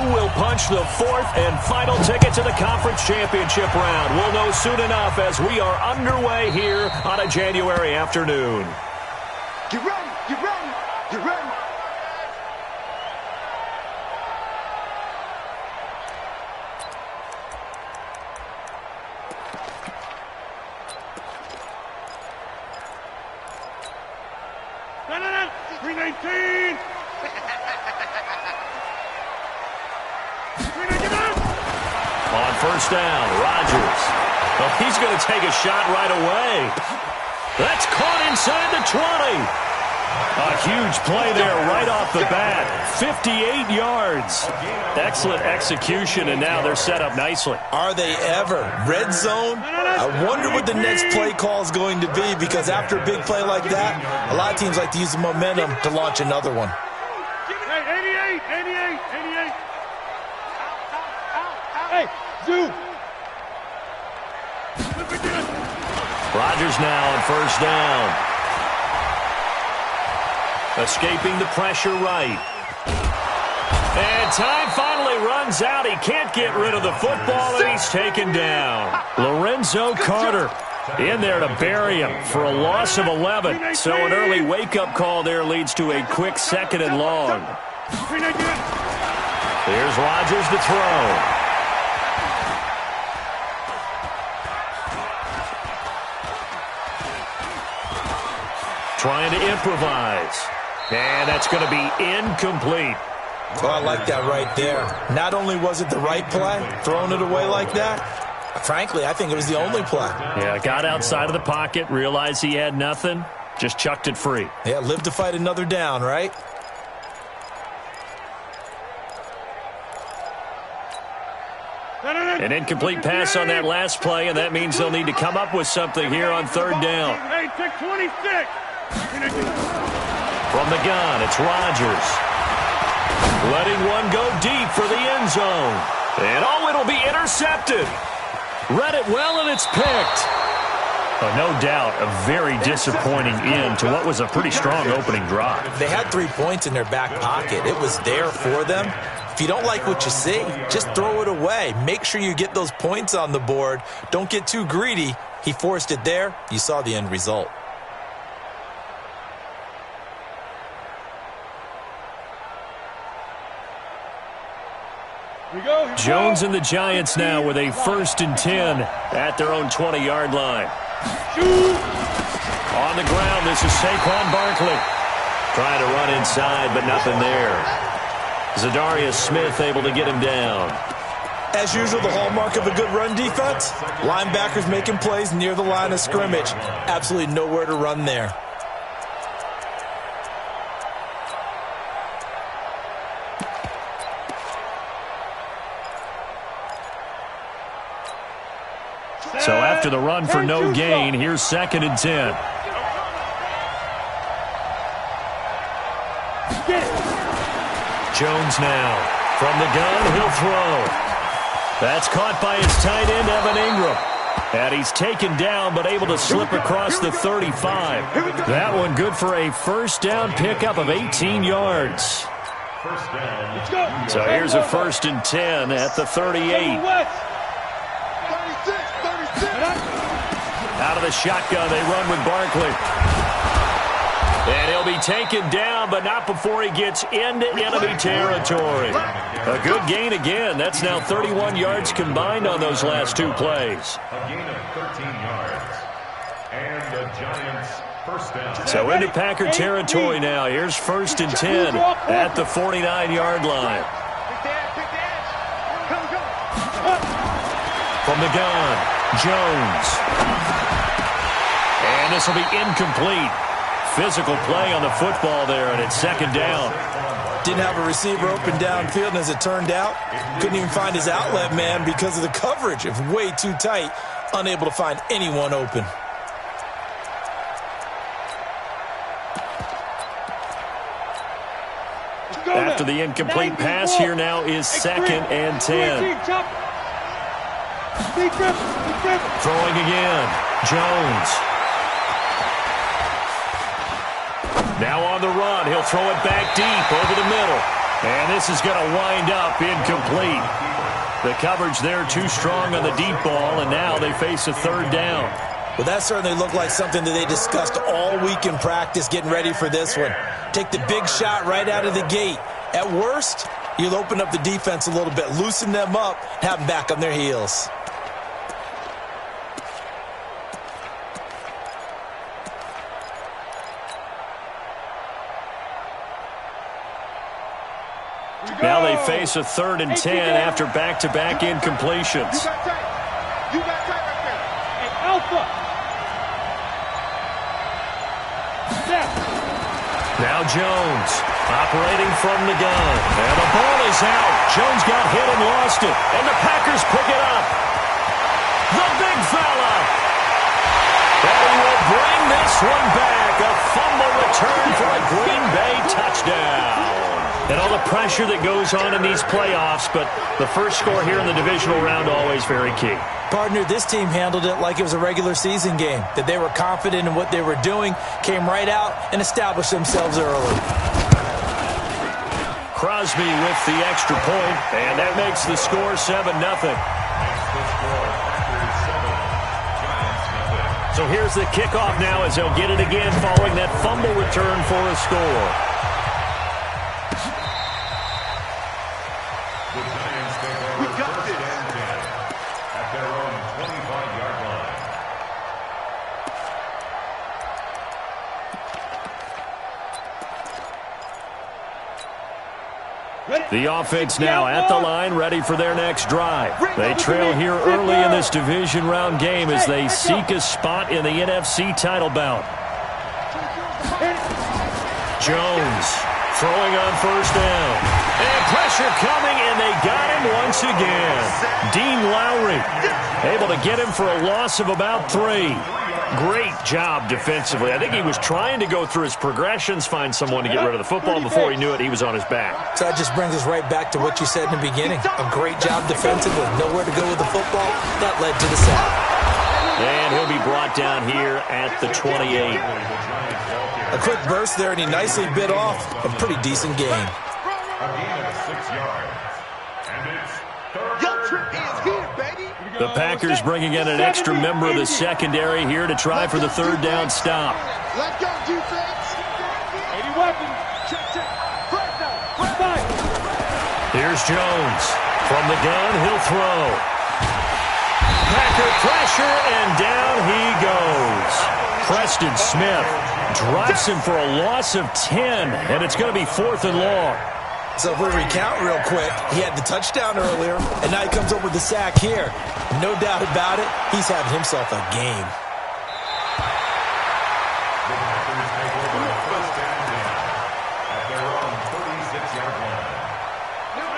who will punch the fourth and final ticket to the conference championship round? We'll know soon enough as we are underway here on a January afternoon. Get ready, get ready, get ready. On first down, Rodgers. Oh, he's going to take a shot right away. That's caught inside the 20. A huge play there right off the bat. 58 yards. Excellent execution, and now they're set up nicely. Are they ever? Red zone? I wonder what the next play call is going to be, because after a big play like that, a lot of teams like to use the momentum to launch another one. 88. Hey, Zoo. Rodgers now on first down. Escaping the pressure right. And time finally runs out. He can't get rid of the football, and he's taken down. Lorenzo Carter in there to bury him for a loss of 11. So an early wake-up call there leads to a quick second and long. Here's Rodgers to throw. Trying to improvise. And that's going to be incomplete. Oh, I like that right there. Not only was it the right play, throwing it away like that, frankly, I think it was the only play. Yeah, got outside of the pocket, realized he had nothing, just chucked it free. Yeah, live to fight another down, right? An incomplete pass on that last play, and that means they'll need to come up with something here on third down. Hey, take 26. From the gun, it's Rodgers. Letting one go deep for the end zone. And oh, it'll be intercepted. Read it well, and it's picked. Oh, no doubt, a very disappointing end to what was a pretty strong opening drive. They had 3 points in their back pocket. It was there for them. If you don't like what you see, just throw it away. Make sure you get those points on the board. Don't get too greedy. He forced it there. You saw the end result. Jones and the Giants now with a 1st and 10 at their own 20-yard line. On the ground, this is Saquon Barkley. Trying to run inside, but nothing there. Zadarius Smith able to get him down. As usual, the hallmark of a good run defense, linebackers making plays near the line of scrimmage. Absolutely nowhere to run there. So after the run for no gain, here's 2nd and 10. Jones now. From the gun, he'll throw. That's caught by his tight end, Evan Ingram. And he's taken down, but able to slip across the 35. That one good for a first down pickup of 18 yards. So here's a 1st and 10 at the 38. Out of the shotgun, they run with Barkley. And he'll be taken down, but not before he gets into enemy territory. A good gain again. That's now 31 yards combined on those last 2 plays. A gain of 13 yards. And the Giants first down. So into Packer territory now. Here's 1st and 10 at the 49-yard line. From the gun, Jones. And this will be incomplete. Physical play on the football there, and it's 2nd down. Didn't have a receiver open downfield, and as it turned out, couldn't even find his outlet man because of the coverage. It was way too tight, unable to find anyone open. After the incomplete pass, here now is 2nd and 10. Throwing again, Jones. Now on the run, he'll throw it back deep over the middle. And this is going to wind up incomplete. The coverage there too strong on the deep ball, and now they face a third down. Well, that certainly looked like something that they discussed all week in practice getting ready for this one. Take the big shot right out of the gate. At worst, you'll open up the defense a little bit, loosen them up, have them back on their heels. Now they face a 3rd and 10 after back-to-back incompletions. You got tight right there. Hey, Alpha. Step. Now Jones operating from the gun. And the ball is out. Jones got hit and lost it. And the Packers pick it up. The big fella. And he will bring this one back. A fumble return for a Green Bay touchdown. And all the pressure that goes on in these playoffs, but the first score here in the divisional round always very key. Partner, this team handled it like it was a regular season game, that they were confident in what they were doing, came right out and established themselves early. Crosby with the extra point, and that makes the score 7-0. So here's the kickoff now as they'll get it again following that fumble return for a score. We got this. At their own 25-yard line. The offense now at the line, ready for their next drive. They trail here early in this division round game as they seek a spot in the NFC title bout. Jones throwing on first down. And pressure coming, and they got him once again. Dean Lowry able to get him for a loss of about 3. Great job defensively. I think he was trying to go through his progressions, find someone to get rid of the football. Before he knew it, he was on his back. So that just brings us right back to what you said in the beginning. A great job defensively. Nowhere to go with the football. That led to the sack. And he'll be brought down here at the 28. A quick burst there, and he nicely bit off a pretty decent gain. A gain of 6 yards. And it's Your trip is here, baby. The Packers bringing in an extra member of the secondary here to try for the third down stop. Let's go, defense. 80 weapons. Check, check. First down. First Here's Jones. From the gun, he'll throw. Packer pressure, and down he goes. Preston Smith drops him for a loss of 10, and it's going to be 4th and long. So if we recount real quick, he had the touchdown earlier, and now he comes up with the sack here. No doubt about it, he's having himself a game. the Packers take over first and 10 at their own 36-yard line.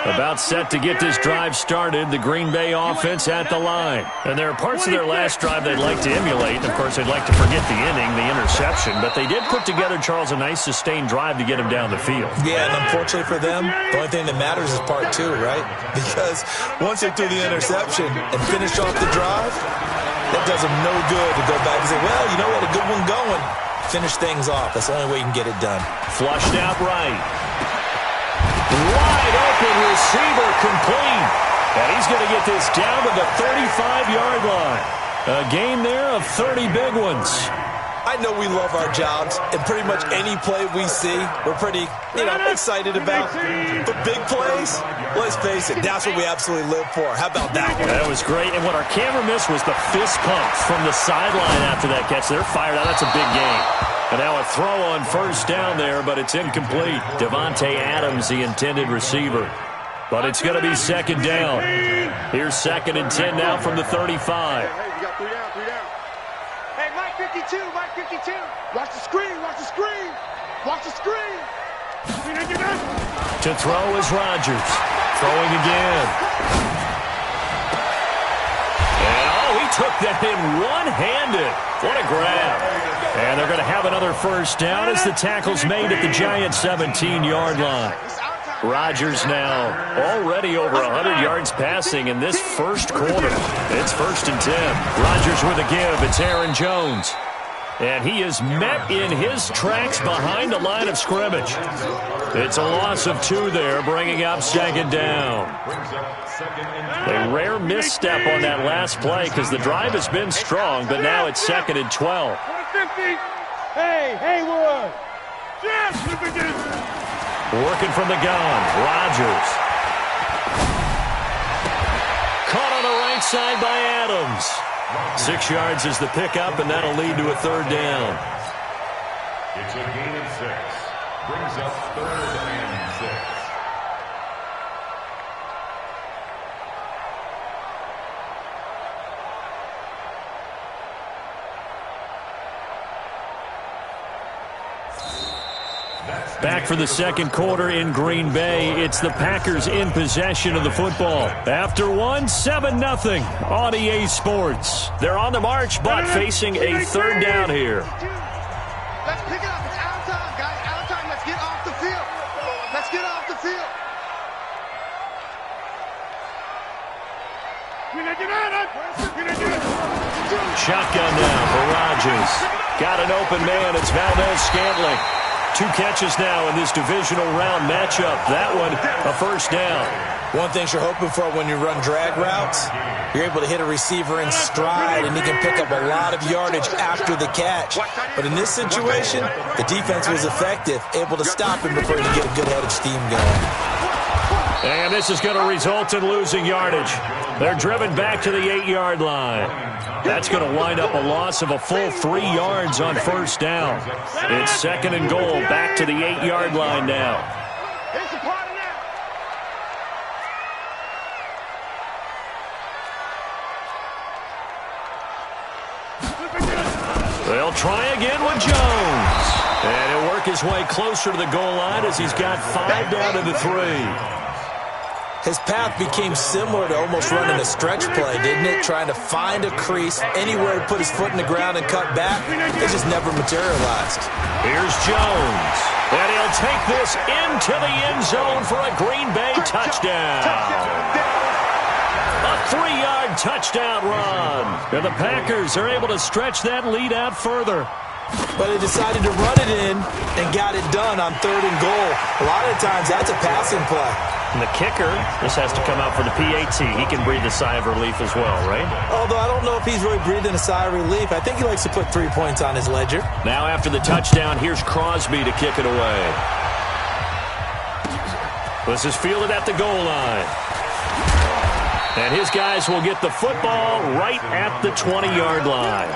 About set to get this drive started, the Green Bay offense at the line. And there are parts of their last drive they'd like to emulate. Of course, they'd like to forget the inning, the interception. But they did put together, Charles, a nice sustained drive to get him down the field. Yeah, and unfortunately for them, the only thing that matters is part 2, right? Because once they threw the interception and finished off the drive, that does them no good to go back and say, well, you know what, a good one going. Finish things off. That's the only way you can get it done. Flushed out right. Wide open receiver complete. And he's going to get this down to the 35-yard line. A gain there of 30 big ones. I know we love our jobs, and pretty much any play we see, we're pretty, excited about. But big plays, let's face it, that's what we absolutely live for. How about that one? That was great. And what our camera missed was the fist pump from the sideline after that catch. They're fired out. That's a big gain. And now a throw on first down there, but it's incomplete. Devontae Adams, the intended receiver. But it's going to be second down. Here's 2nd and 10 now from the 35. Hey, you got 3 down, 3 down. Hey, Mike 52, Mike 52. Watch the screen, watch the screen. Watch the screen. To throw is Rodgers. Throwing again. And, he took that in one-handed. What a grab. And they're going to have another first down as the tackle's made at the Giants' 17-yard line. Rodgers now already over 100 yards passing in this first quarter. It's 1st and 10. Rodgers with a give. It's Aaron Jones. And he is met in his tracks behind the line of scrimmage. It's a loss of 2 there, bringing up second down. A rare misstep on that last play because the drive has been strong, but now it's 2nd and 12. Hey, Haywood. Working from the gun, Rodgers. Caught on the right side by Adams. 6 yards is the pickup, and that'll lead to a 3rd down. It's a gain of 6. Brings up 3rd and 6. Back for the second quarter in Green Bay. It's the Packers in possession of the football. After 1, 7-0 on EA Sports. They're on the march, but facing a 3rd down here. Let's pick it up. It's out of time, guys. Out of time. Let's get off the field. Let's get off the field. Shotgun now for Rodgers. Got an open man. It's Valdez-Scantling. 2 catches now in this divisional round matchup. That one, a 1st down. One thing you're hoping for when you run drag routes, you're able to hit a receiver in stride, and he can pick up a lot of yardage after the catch. But in this situation, the defense was effective, able to stop him before he could get a good head of steam going. And this is going to result in losing yardage. They're driven back to the 8-yard line. That's going to wind up a loss of a full 3 yards on 1st down. It's 2nd and goal, back to the 8-yard line now. Here's the party now. They'll try again with Jones. And he'll work his way closer to the goal line as he's got 5 down to the 3. His path became similar to almost running a stretch play, didn't it? Trying to find a crease, anywhere to put his foot in the ground and cut back. It just never materialized. Here's Jones. And he'll take this into the end zone for a Green Bay touchdown. A 3-yard touchdown run. And the Packers are able to stretch that lead out further. But they decided to run it in and got it done on 3rd and goal. A lot of times that's a passing play. And the kicker, this has to come out for the PAT. He can breathe a sigh of relief as well, right? Although I don't know if he's really breathing a sigh of relief. I think he likes to put 3 points on his ledger. Now after the touchdown, here's Crosby to kick it away. This is fielded at the goal line. And his guys will get the football right at the 20-yard line.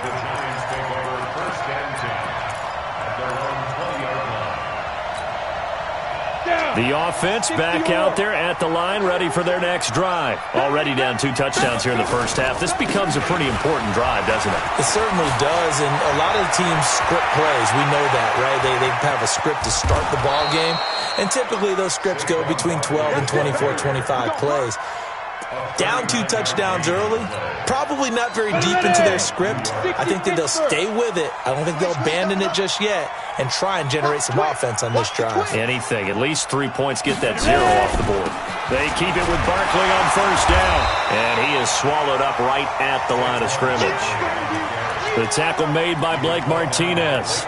The offense back out there at the line, ready for their next drive. Already down 2 touchdowns here in the first half. This becomes a pretty important drive, doesn't it? It certainly does, and a lot of the teams script plays. We know that, right? They have a script to start the ball game, and typically those scripts go between 12 and 24, 25 plays. Down 2 touchdowns early, probably not very deep into their script. I think that they'll stay with it. I don't think they'll abandon it just yet and try and generate some offense on this drive. Anything, at least 3 points, get that 0 off the board. They keep it with Barkley on 1st down, and he is swallowed up right at the line of scrimmage. The tackle made by Blake Martinez.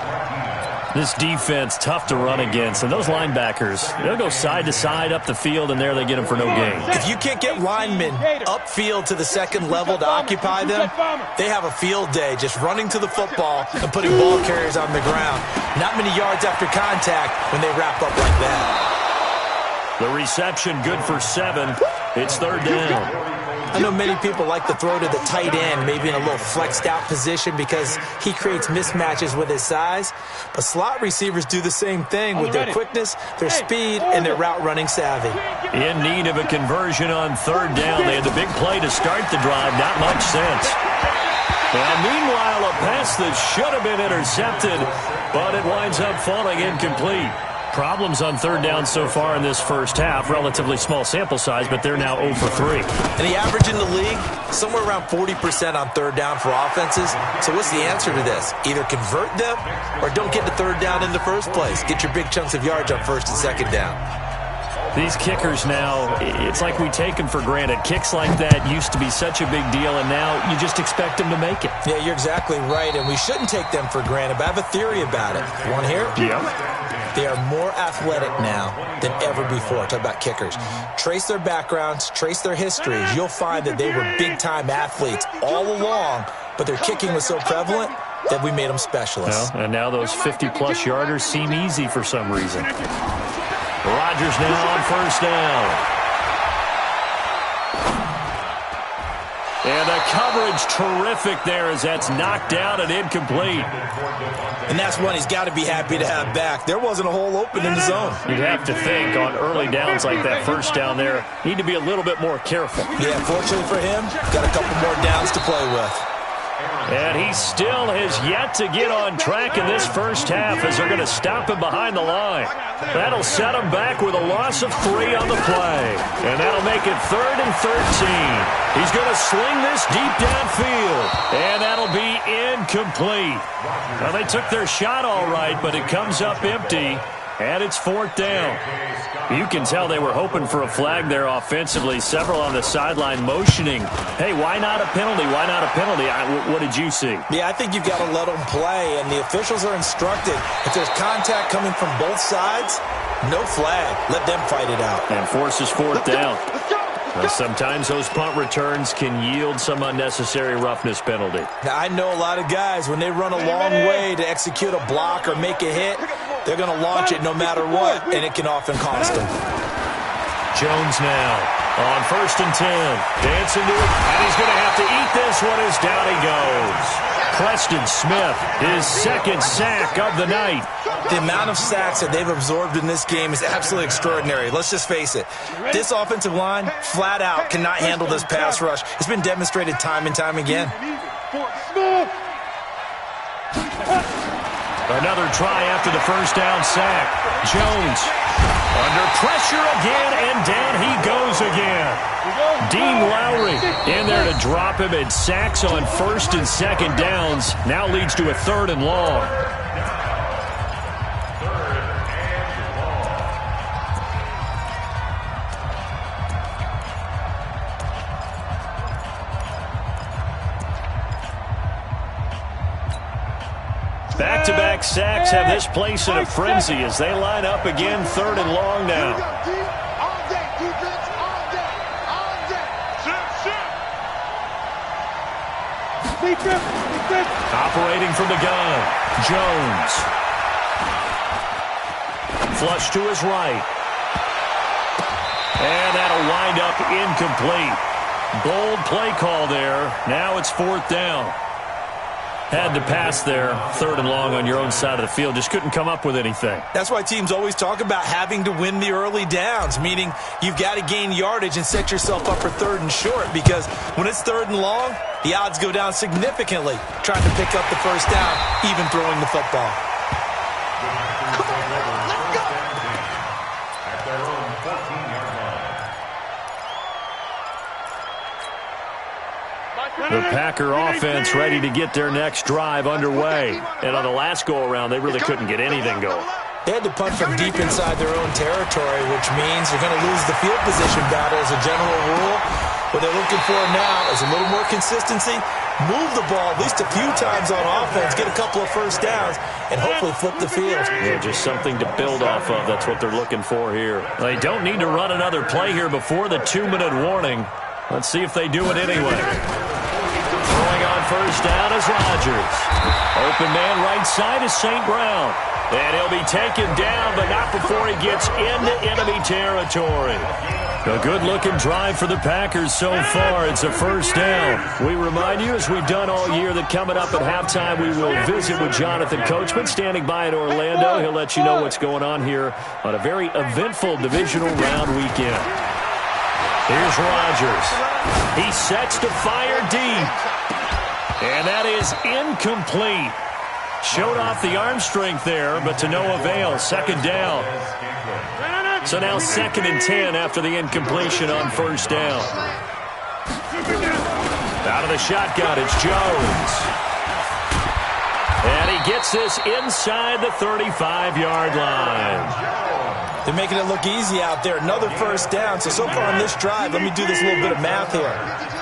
This defense, tough to run against. And those linebackers, they'll go side to side up the field, and there they get them for no gain. If you can't get linemen upfield to the 2nd level to occupy them, they have a field day just running to the football and putting ball carriers on the ground. Not many yards after contact when they wrap up like that. The reception good for 7. It's 3rd down. I know many people like to throw to the tight end, maybe in a little flexed out position because he creates mismatches with his size. But slot receivers do the same thing with their quickness, their speed, and their route running savvy. In need of a conversion on 3rd down. They had the big play to start the drive. Not much sense. And meanwhile, a pass that should have been intercepted, but it winds up falling incomplete. Problems on 3rd down so far in this first half. Relatively small sample size, but they're now 0 for 3. And the average in the league, somewhere around 40% on 3rd down for offenses. So what's the answer to this? Either convert them or don't get to 3rd down in the first place. Get your big chunks of yards on 1st and 2nd down. These kickers now, it's like we take them for granted. Kicks like that used to be such a big deal, and now you just expect them to make it. Yeah, you're exactly right, and we shouldn't take them for granted, but I have a theory about it. You want to hear it? Yeah. They are more athletic now than ever before. Talk about kickers. Trace their backgrounds, trace their histories. You'll find that they were big-time athletes all along, but their kicking was so prevalent that we made them specialists. Well, and now those 50-plus yarders seem easy for some reason. Rodgers now on first down. And the coverage terrific there as that's knocked out and incomplete. And that's one he's got to be happy to have back. There wasn't a hole open in the zone. You'd have to think on early downs like that first down there, need to be a little bit more careful. Yeah, fortunately for him, got a couple more downs to play with. And he still has yet to get on track in this first half as they're going to stop him behind the line. That'll set him back with a loss of 3 on the play. And that'll make it 3rd and 13. He's going to sling this deep downfield. And that'll be incomplete. Well, they took their shot all right, but it comes up empty. And it's 4th down. You can tell they were hoping for a flag there offensively. Several on the sideline motioning. Hey, why not a penalty? Why not a penalty? What did you see? Yeah, I think you've got to let them play, and the officials are instructed. If there's contact coming from both sides, no flag. Let them fight it out. And forces 4th down. Now, sometimes those punt returns can yield some unnecessary roughness penalty. Now, I know a lot of guys, when they run a long way to execute a block or make a hit, they're going to launch it no matter what, and it can often cost them. Jones now on 1st and 10. Dancing to it, and he's going to have to eat this one as down he goes. Preston Smith, his 2nd sack of the night. The amount of sacks that they've absorbed in this game is absolutely extraordinary. Let's just face it. This offensive line, flat out, cannot handle this pass rush. It's been demonstrated time and time again. Another try after the first down sack. Jones under pressure again, and down he goes again. Dean Lowry in there to drop him, and sacks on 1st and 2nd downs now leads to a 3rd and long. Back-to-back sacks have this place in a frenzy as they line up again 3rd and long now. Operating from the gun, Jones. Flush to his right. And that'll wind up incomplete. Bold play call there. Now it's 4th down. Had to pass there, 3rd and long on your own side of the field. Just couldn't come up with anything. That's why teams always talk about having to win the early downs, meaning you've got to gain yardage and set yourself up for 3rd and short, because when it's 3rd and long, the odds go down significantly trying to pick up the first down, even throwing the football. The Packer offense ready to get their next drive underway. And on the last go-around, they really couldn't get anything going. They had to punt from deep inside their own territory, which means they're going to lose the field position battle as a general rule. What they're looking for now is a little more consistency, move the ball at least a few times on offense, get a couple of first downs, and hopefully flip the field. Yeah, just something to build off of. That's what they're looking for here. They don't need to run another play here before the 2-minute warning. Let's see if they do it anyway. Throwing on first down is Rodgers. Open man right side is St. Brown. And he'll be taken down, but not before he gets into enemy territory. A good-looking drive for the Packers so far. It's a first down. We remind you, as we've done all year, that coming up at halftime, we will visit with Jonathan Coachman, standing by in Orlando. He'll let you know what's going on here on a very eventful divisional round weekend. Here's Rodgers. He sets to fire deep. And that is incomplete. Showed off the arm strength there, but to no avail. 2nd down. So now 2nd and 10 after the incompletion on first down. Out of the shotgun, it's Jones. And he gets this inside the 35-yard line. They're making it look easy out there. Another first down. So far on this drive, let me do this little bit of math here.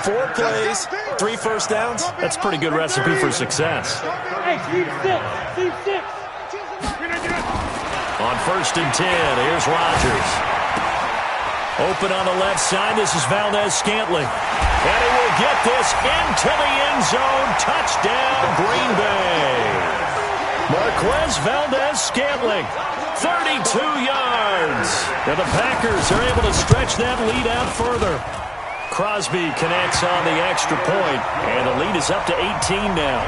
4 plays, 3 first downs. That's a pretty good recipe for success. Hey, sweep 6. Sweep 6. On 1st and 10, here's Rodgers. Open on the left side. This is Valdez-Scantling. And he will get this into the end zone. Touchdown, Green Bay. Marquez Valdez-Scantling, 32 yards. And the Packers are able to stretch that lead out further. Crosby connects on the extra point, and the lead is up to 18 now.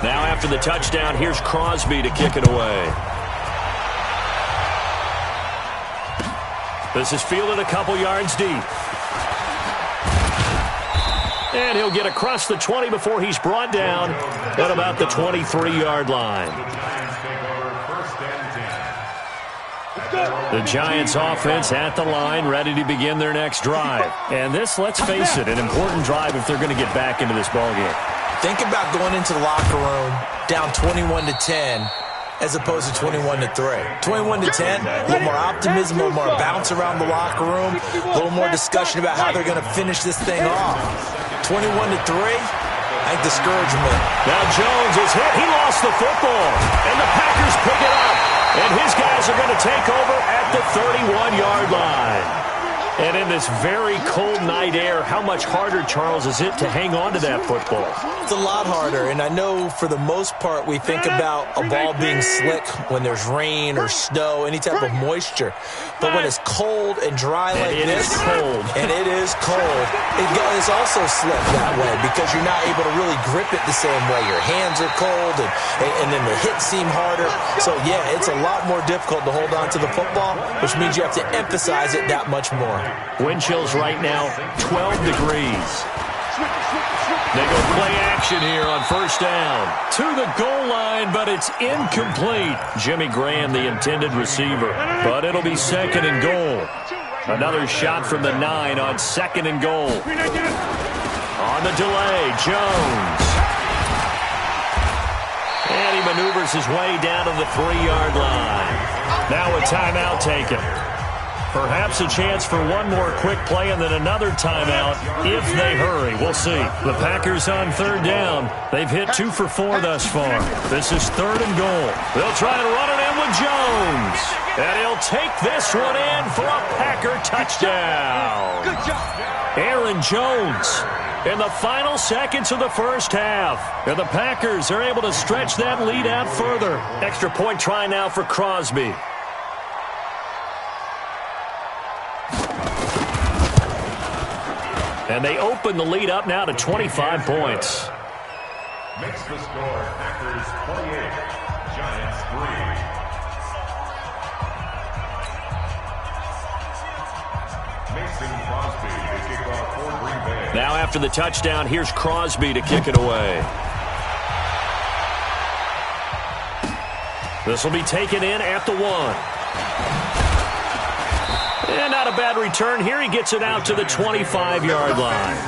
Now after the touchdown, here's Crosby to kick it away. This is fielded a couple yards deep. And he'll get across the 20 before he's brought down at about the 23-yard line. The Giants offense at the line, ready to begin their next drive. And this, let's face it, an important drive if they're going to get back into this ballgame. Think about going into the locker room down 21-10 as opposed to 21-3. 21-10, a little more optimism, a little more bounce around the locker room, a little more discussion about how they're going to finish this thing off. 21-3, I think discouragement. Now Jones is hit. He lost the football, and the Packers pick it up. And his guys are going to take over at the 31-yard line. And in this very cold night air, how much harder, Charles, is it to hang on to that football? It's a lot harder, and I know for the most part we think about a ball being slick when there's rain or snow, any type of moisture. But when it's cold and dry like this, and it is cold, it's also slick that way because you're not able to really grip it the same way. Your hands are cold, and then the hits seem harder. So, yeah, it's a lot more difficult to hold on to the football, which means you have to emphasize it that much more. Wind chills right now, 12 degrees. They go play action here on 1st down. To the goal line, but it's incomplete. Jimmy Graham, the intended receiver. But it'll be 2nd and goal. Another shot from the 9 on 2nd and goal. On the delay, Jones. And he maneuvers his way down to the 3-yard line. Now a timeout taken. Perhaps a chance for one more quick play and then another timeout if they hurry. We'll see. The Packers on 3rd down. They've hit 2 for 4 thus far. This is 3rd and goal. They'll try and run it in with Jones. And he'll take this one in for a Packer touchdown. Good job. Aaron Jones in the final seconds of the 1st half. And the Packers are able to stretch that lead out further. Extra point try now for Crosby. And they open the lead up now to 25 points. Makes the score Packers 28, Giants 3. Mason Crosby to kick off for Green Bay. Now after the touchdown, here's Crosby to kick it away. This will be taken in at the 1. And not a bad return here. He gets it out to the 25-yard line.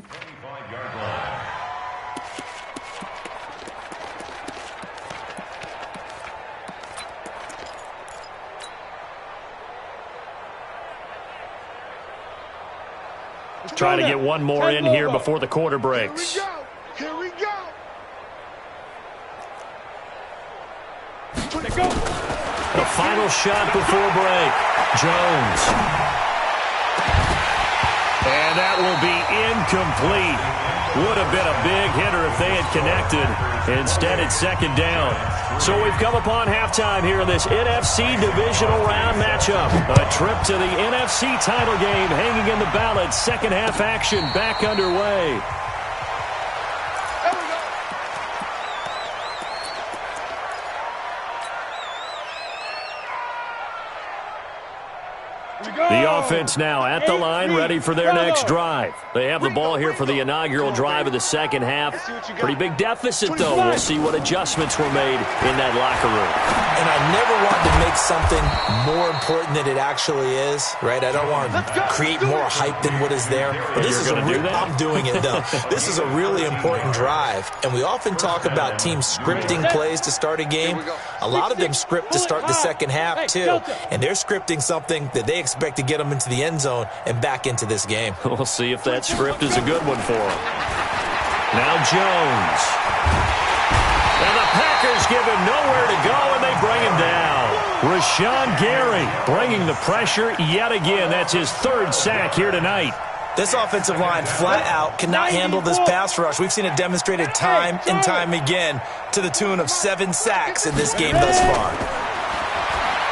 25-yard line. Try to get one more in here before the quarter breaks. Here we go. The final shot before break. Jones. And that will be incomplete. Would have been a big hitter if they had connected. Instead, it's second down. So we've come upon halftime here in this NFC divisional round matchup. A trip to the NFC title game hanging in the balance. Second half action back underway. The offense now at the line, ready for their next drive. They have the ball here for the inaugural drive of the second half. Pretty big deficit, though. We'll see what adjustments were made in that locker room. And I never want to make something more important than it actually is, right? I don't want to create more hype than what is there. But this is I'm doing it, though. This is a really important drive. And we often talk about teams scripting plays to start a game. A lot of them script to start the second half, too. And they're scripting something that they expect to get them into the end zone and back into this game. We'll see if that script is a good one for them. Now Jones. And the Packers give him nowhere to go, and they bring him down. Rashawn Gary bringing the pressure yet again. That's his third sack here tonight. This offensive line flat out cannot handle this pass rush. We've seen it demonstrated time and time again to the tune of 7 sacks in this game thus far.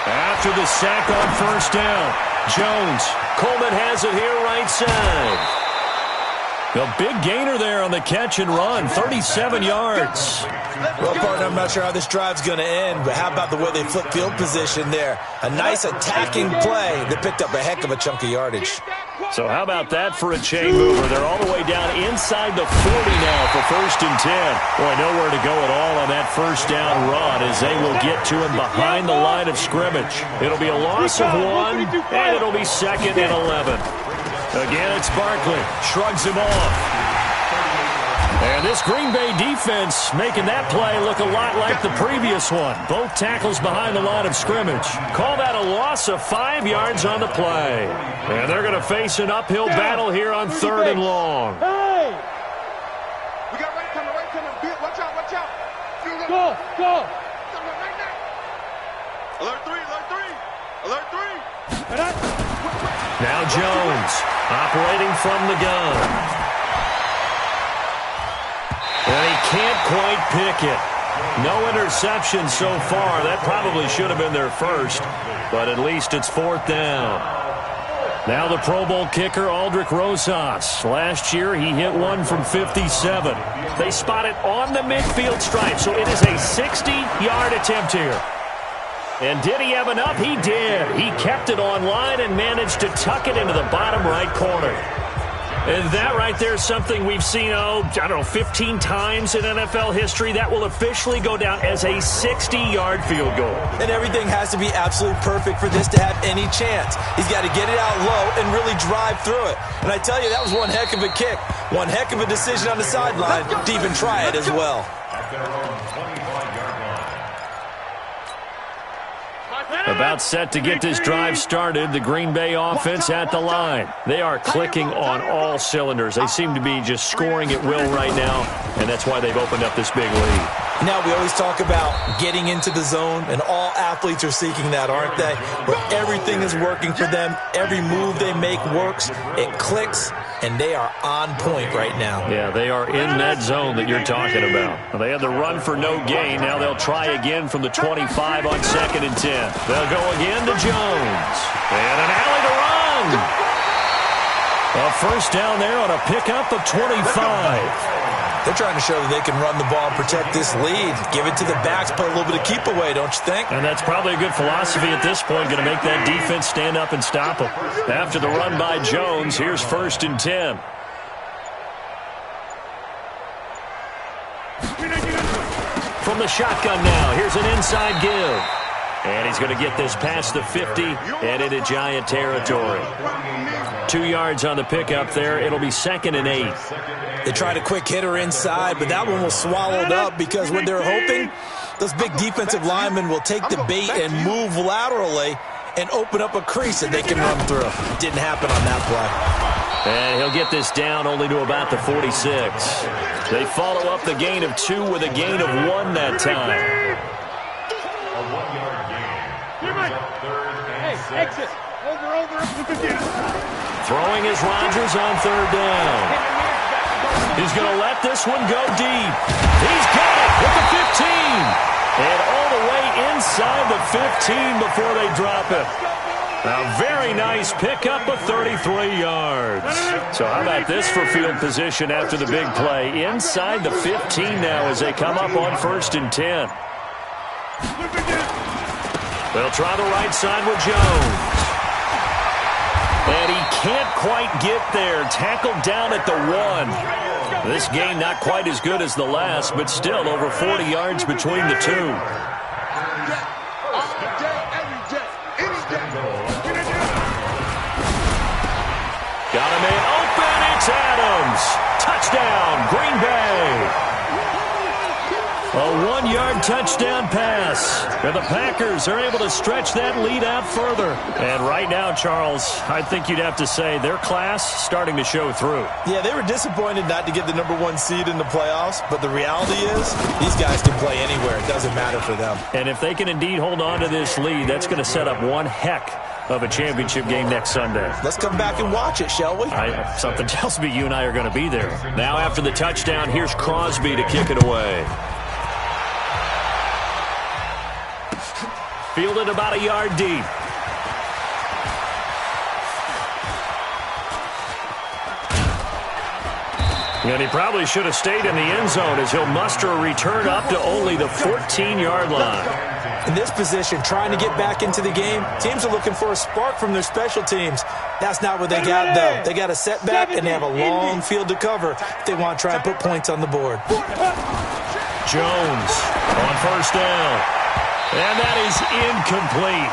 After the sack on first down, Jones. Coleman has it here right side. A big gainer there on the catch and run, 37 yards. Well, partner, I'm not sure how this drive's going to end, but how about the way they flip field position there? A nice attacking play that picked up a heck of a chunk of yardage. So how about that for a chain mover? They're all the way down inside the 40 now for first and 10. Boy, nowhere to go at all on that first down run as they will get to him behind the line of scrimmage. It'll be a loss of 1, and it'll be second and 11. Again, it's Barkley. Shrugs him off. And this Green Bay defense making that play look a lot like the previous one. Both tackles behind the line of scrimmage. Call that a loss of 5 yards on the play. And they're going to face an uphill battle here on third and long. Hey! We got right coming. Watch out, watch out. Go. Right now. Alert 3. Now Jones operating from the gun. And he can't quite pick it. No interception so far. That probably should have been their first, but at least it's fourth down. Now the Pro Bowl kicker, Aldrick Rosas. Last year, he hit one from 57. They spot it on the midfield stripe, so it is a 60-yard attempt here. And did he have enough? He did. He kept it on line and managed to tuck it into the bottom right corner. And that right there is something we've seen, 15 times in NFL history. That will officially go down as a 60-yard field goal. And everything has to be absolutely perfect for this to have any chance. He's got to get it out low and really drive through it. And I tell you, that was one heck of a kick. One heck of a decision on the sideline to even try it as well. At their own 25-yard line. About set to get this drive started, the Green Bay offense at the line. They are clicking on all cylinders. They seem to be just scoring at will right now, and that's why they've opened up this big lead. Now, we always talk about getting into the zone, and all athletes are seeking that, aren't they? Where everything is working for them. Every move they make works. It clicks, and they are on point right now. Yeah, they are in that zone that you're talking about. Well, they had the run for no gain. Now they'll try again from the 25 on second and 10. They'll go again to Jones. And an alley to run. A first down there on a pickup of 25. They're trying to show that they can run the ball and protect this lead. Give it to the backs, put a little bit of keep away, don't you think? And that's probably a good philosophy at this point, going to make that defense stand up and stop them. After the run by Jones, here's first and 10. From the shotgun now, here's an inside give. And he's going to get this past the 50 and into Giant territory. 2 yards on the pickup there. It'll be 2nd and 8. They tried a quick hitter inside, but that one was swallowed up because what they're hoping, those big defensive linemen will take the bait and move laterally and open up a crease that they can run through. Didn't happen on that play. And he'll get this down only to about the 46. They follow up the gain of 2 with a gain of 1 that time. A 1-yard gain. Brings up 3rd and 6. Exit. Over. Throwing is Rodgers on 3rd down. He's going to let this one go deep. He's got it with the 15. And all the way inside the 15 before they drop it. A very nice pickup of 33 yards. So how about this for field position after the big play? Inside the 15 now as they come up on 1st and 10. They'll try the right side with Jones. And he can't quite get there. Tackled down at the 1. This game not quite as good as the last, but still over 40 yards between the two. Got him in open. It's Adams. Touchdown, Green Bay. A 1-yard touchdown pass. And the Packers are able to stretch that lead out further. And right now, Charles, I think you'd have to say their class starting to show through. Yeah, they were disappointed not to get the #1 seed in the playoffs, but the reality is these guys can play anywhere. It doesn't matter for them. And if they can indeed hold on to this lead, that's going to set up one heck of a championship game next Sunday. Let's come back and watch it, shall we? Something tells me you and I are going to be there. Now after the touchdown, here's Crosby to kick it away. Fielded about a yard deep. And he probably should have stayed in the end zone as he'll muster a return up to only the 14-yard line. In this position, trying to get back into the game, teams are looking for a spark from their special teams. That's not what they got, though. They got a setback, and they have a long field to cover if they want to try and put points on the board. Jones on 1st down. And that is incomplete.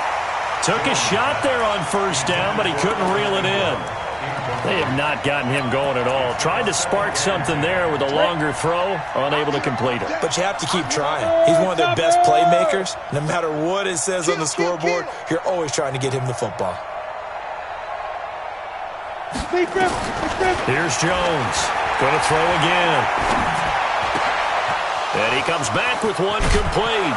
Took a shot there on 1st down, but he couldn't reel it in. They have not gotten him going at all. Tried to spark something there with a longer throw, unable to complete it. But you have to keep trying. He's one of their best playmakers. No matter what it says on the scoreboard, you're always trying to get him the football. Here's Jones. Going to throw again. And he comes back with one complete.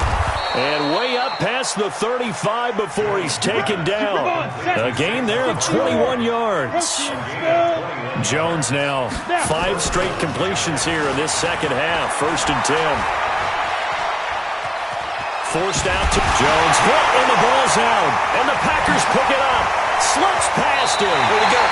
And way up past the 35 before he's taken down. A gain there of 21 yards. Jones now 5 straight completions here in this second half. 1st and 10. Forced out to Jones. Hit and the ball's out. And the Packers pick it up. Slips past him. Here we go.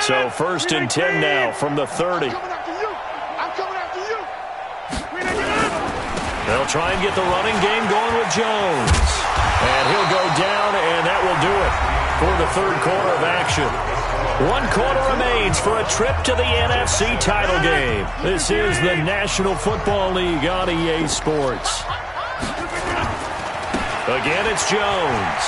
So 1st and 10 now from the 30. I'm coming after you. They'll try and get the running game going with Jones. And he'll go down, and that will do it for the 3rd quarter of action. 1 quarter remains for a trip to the NFC title game. This is the National Football League on EA Sports. Again, it's Jones.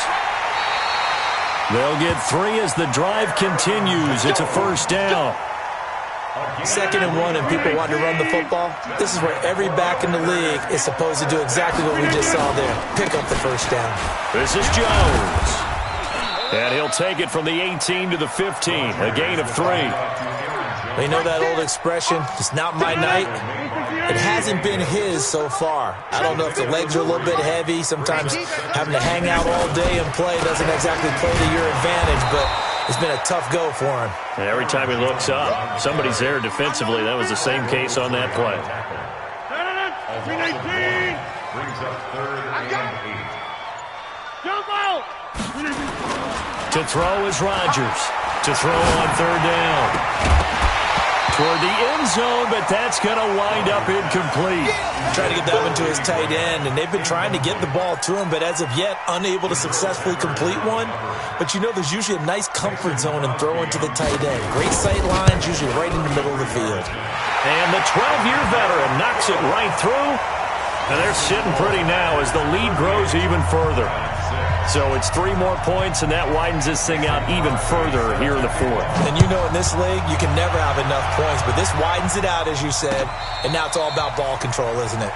They'll get 3 as the drive continues. It's a 1st down. 2nd and 1 and people want to run the football. This is where every back in the league is supposed to do exactly what we just saw there. Pick up the 1st down. This is Jones. And he'll take it from the 18 to the 15. A gain of 3. You know that old expression, it's not my night? It hasn't been his so far. I don't know if the legs are a little bit heavy. Sometimes having to hang out all day and play doesn't exactly play to your advantage, but it's been a tough go for him. And every time he looks up, somebody's there defensively. That was the same case on that play. Brings up 3rd and 8. To throw is Rodgers. To throw on 3rd down. toward the end zone, but that's going to wind up incomplete. Trying to get that one to his tight end, and they've been trying to get the ball to him, but as of yet, unable to successfully complete one. But you know, there's usually a nice comfort zone in throwing to the tight end. Great sight lines, usually right in the middle of the field. And the 12-year veteran knocks it right through. And they're sitting pretty now as the lead grows even further. So it's 3 more points, and that widens this thing out even further here in the fourth. And you know, in this league, you can never have enough points, but this widens it out, as you said, and now it's all about ball control, isn't it?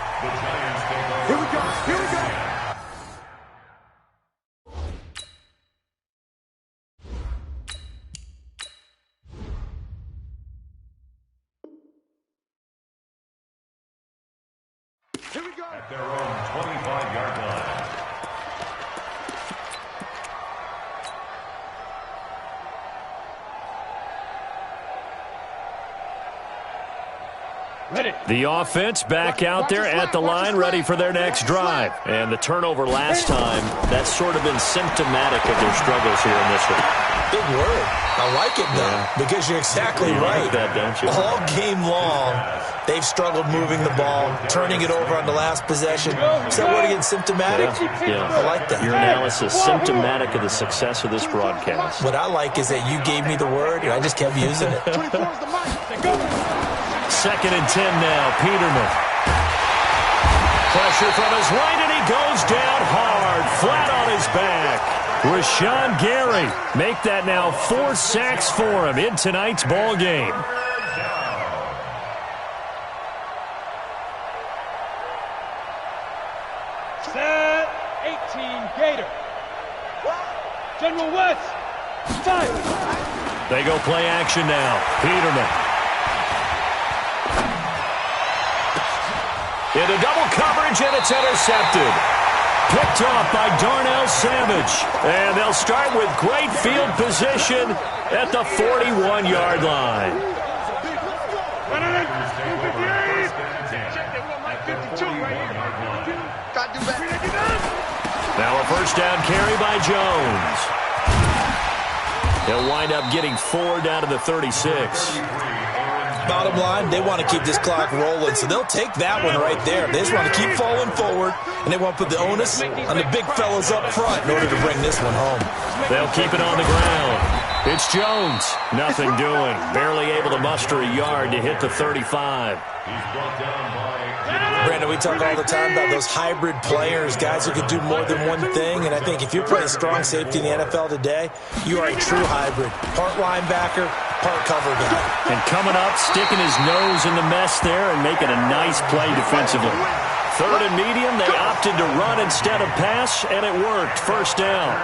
Here we go. Here we go. Here we go. At their own 25-yard line. Ready. The offense back out there at the line, ready for their next drive. And the turnover last time, that's sort of been symptomatic of their struggles here in this one. Big word. I like it, though, because you're exactly right. Like that, don't you? All game long, they've struggled moving the ball, turning it over on the last possession. Is that word again, symptomatic? Yeah. I like that. Your analysis, symptomatic of the success of this broadcast. What I like is that you gave me the word, and I just kept using it. 24 is the mic. 2nd and 10 now, Peterman. Pressure from his right, and he goes down hard, flat on his back. Rashawn Gary, make that now 4 sacks for him in tonight's ball game. Set 18 Gator. General West. Time. They go play action now. Peterman. Into double coverage, and it's intercepted. Picked off by Darnell Savage. And they'll start with great field position at the 41-yard line. Now a first down carry by Jones. He'll wind up getting 4 down to the 36. Bottom line, they want to keep this clock rolling, so they'll take that one right there. They just want to keep falling forward, and they want to put the onus on the big fellas up front in order to bring this one home. They'll keep it on the ground. It's Jones. Nothing doing. Barely able to muster a yard to hit the 35. Brandon, we talk all the time about those hybrid players, guys who could do more than one thing, and I think if you're playing strong safety in the NFL today, you are a true hybrid. Part linebacker, part cover guy. And coming up, sticking his nose in the mess there and making a nice play defensively. 3rd and medium, they opted to run instead of pass, and it worked. First down.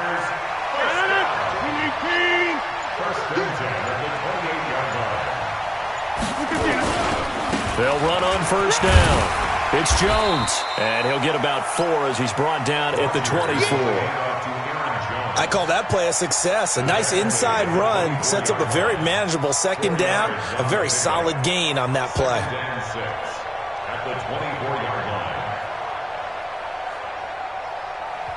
They'll run on first down. It's Jones, and he'll get about 4 as he's brought down at the 24. I call that play a success. A nice inside run sets up a very manageable second down, a very solid gain on that play. At the 24-yard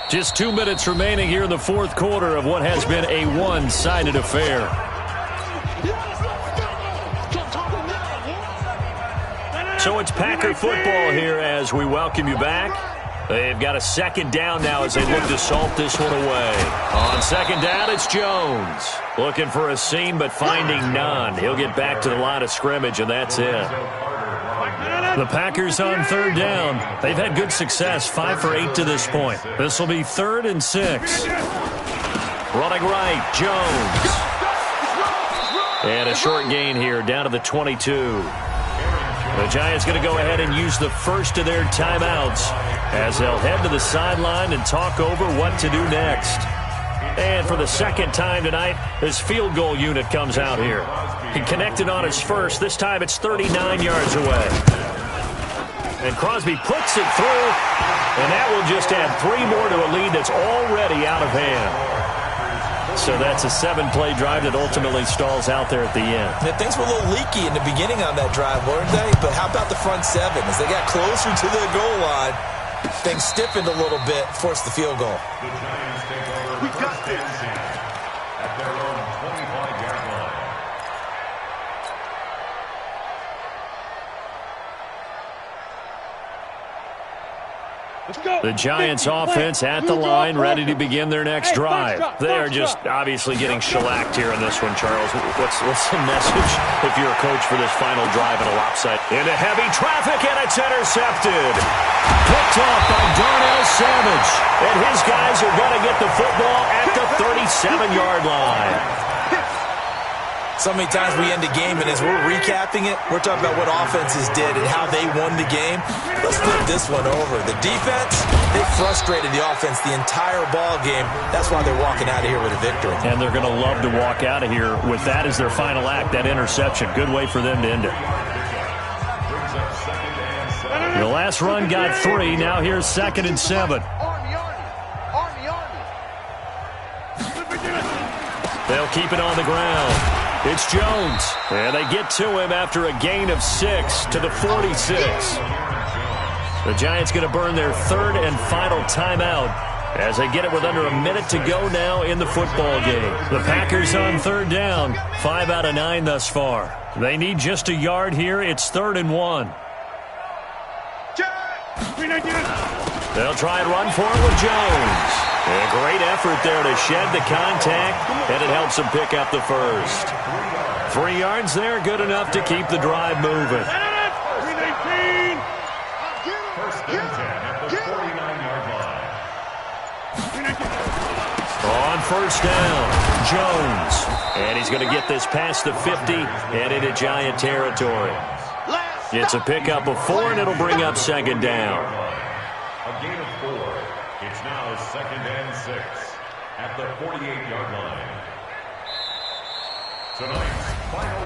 line. Just 2 minutes remaining here in the fourth quarter of what has been a one-sided affair. So it's Packer football here as we welcome you back. They've got a second down now as they look to salt this one away. On second down, it's Jones. Looking for a seam, but finding none. He'll get back to the line of scrimmage, and that's it. The Packers on 3rd down. They've had good success, 5 for 8 to this point. This will be 3rd and 6. Running right, Jones. And a short gain here, down to the 22. The Giants going to go ahead and use the first of their timeouts as they'll head to the sideline and talk over what to do next. And for the second time tonight, his field goal unit comes out here. He connected on his first. This time it's 39 yards away. And Crosby puts it through, and that will just add 3 more to a lead that's already out of hand. So that's a 7-play drive that ultimately stalls out there at the end. Yeah, things were a little leaky in the beginning on that drive, weren't they? But how about the front 7? As they got closer to the goal line, things stiffened a little bit, forced the field goal. The Giants take over. We got this. At their own 25-yard line. Let's go. The Giants offense at the line, ready to begin their next drive. They are just obviously getting shellacked here in this one, Charles. What's the message if you're a coach for this final drive at a lopsided? Into heavy traffic, and it's intercepted. Picked off by Darnell Savage. And his guys are going to get the football at the 37-yard line. So many times we end a game, and as we're recapping it, we're talking about what offenses did and how they won the game. Let's flip this one over. The defense, they frustrated the offense the entire ball game. That's why they're walking out of here with a victory. And they're going to love to walk out of here with that as their final act, that interception. Good way for them to end it. The last run got 3. Now here's 2nd and 7. They'll keep it on the ground. It's Jones, and they get to him after a gain of 6 to the 46. The Giants going to burn their 3rd and final timeout as they get it with under a minute to go now in the football game. The Packers on 3rd down, 5 out of 9 thus far. They need just a yard here. It's 3rd and 1. They'll try and run for it with Jones. A great effort there to shed the contact, and it helps them pick up the first. 3 yards there, good enough to keep the drive moving. First and 10 at the 49-yard line. On 1st down, Jones. And he's going to get this past the 50 and into Giant territory. It's a pickup of 4, and it'll bring up 2nd down. A gain of 4. It's now 2nd and 6 at the 48-yard line. Tonight's final